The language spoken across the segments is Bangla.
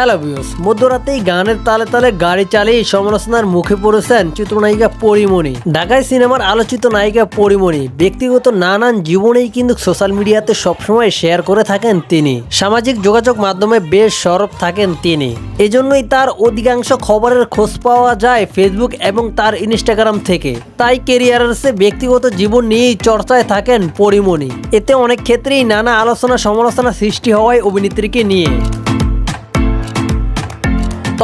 হ্যালো ভিউয়ার্স, মধ্যরাতেই গানের তালে তালে গাড়ি চালিয়ে সমালোচনার মুখে পড়েছেন চিত্রনায়িকা পরীমণি। ঢাকায় সিনেমার আলোচিত নায়িকা পরীমণি ব্যক্তিগত নানান জীবনেই কিন্তু সোশ্যাল মিডিয়াতে সবসময় শেয়ার করে থাকেন তিনি। সামাজিক যোগাযোগ মাধ্যমে বেশ সরব থাকেন তিনি। এজন্যই তার অধিকাংশ খবরের খোঁজ পাওয়া যায় ফেসবুক এবং তার ইনস্টাগ্রাম থেকে। তাই কেরিয়ারের চেয়ে ব্যক্তিগত জীবন নিয়েই চর্চায় থাকেন পরীমণি। এতে অনেক ক্ষেত্রেই নানা আলোচনা সমালোচনা সৃষ্টি হওয়ায় অভিনেত্রীকে নিয়ে।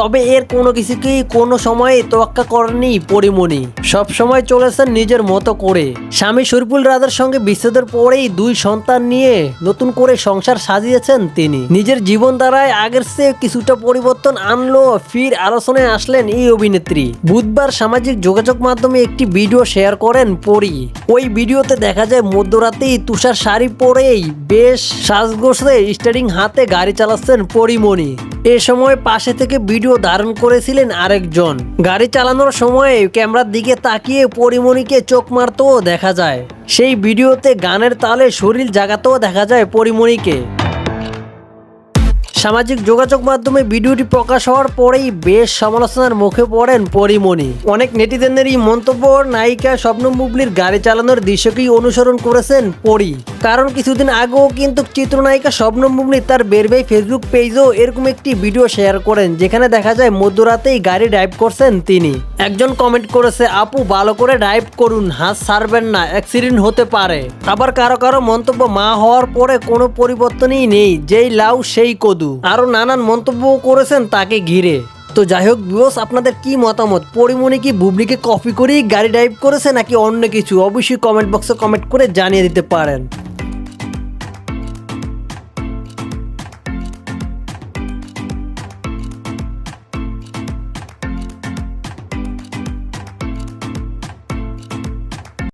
তবে এর কোনো কিছুকেই কোনো সময়ে তোয়াক্কা করেননি পরীমণি। সবসময় চলেছেন নিজের মতো করে। স্বামী শরীফুল রাজার সঙ্গে বিচ্ছেদের পরেই 2 সন্তান নিয়ে নতুন করে সংসার সাজিয়েছেন তিনি। নিজের জীবন দ্বারায় আগের চেয়ে কিছুটা পরিবর্তন আনলো ফির আলোচনায় আসলেন এই অভিনেত্রী। বুধবার সামাজিক যোগাযোগ মাধ্যমে একটি ভিডিও শেয়ার করেন পরী। ওই ভিডিওতে দেখা যায় মধ্যরাতেই তুষার শাড়ি পরেই বেশ সাজগোজে স্টিয়ারিং হাতে গাড়ি চালাচ্ছেন পরীমণি। এ সময় পাশে থেকে ভিডিও ধারণ করেছিলেন আরেকজন। গাড়ি চালানোর সময় ক্যামেরার দিকে তাকিয়ে পরীমণিকে চোখ মারতেও দেখা যায়। সেই ভিডিওতে গানের তালে শরীর জাগাতেও দেখা যায় পরীমণিকে। সামাজিক যোগাযোগ মাধ্যমে ভিডিওটি প্রকাশ হওয়ার পরেই বেশ সমালোচনার মুখে পড়েন পরীমণি। অনেক নেটিজেনেরই মন্তব্য, নায়িকা শবনম বুবলির গাড়ি চালানোর দৃশ্যকেই অনুসরণ করেছেন পরী। কারণ কিছুদিন আগেও কিন্তু চিত্রনায়িকা শবনম বুবলি তার বেরবাই ফেসবুক পেজেও এরকম একটি ভিডিও শেয়ার করেন, যেখানে দেখা যায় মধ্যরাতেই গাড়ি ড্রাইভ করছেন তিনি। একজন কমেন্ট করেছে, আপু ভালো করে ড্রাইভ করুন, হাত ছাড়বেন না, অ্যাক্সিডেন্ট হতে পারে। আবার কারো কারো মন্তব্য, মা হওয়ার পরে কোনো পরিবর্তনই নেই, যেই লাউ সেই কদু। আরো নানান মন্তব্য করেছেন তাকে ঘিরে। তো যাই হোক ভিউয়ার্স, আপনাদের কি মতামত? পরীমণি কি বুবলিকে কপি করেই গাড়ি ড্রাইভ করেছে নাকি অন্য কিছু? অবশ্যই কমেন্ট বক্সে কমেন্ট করে জানিয়ে দিতে পারেন।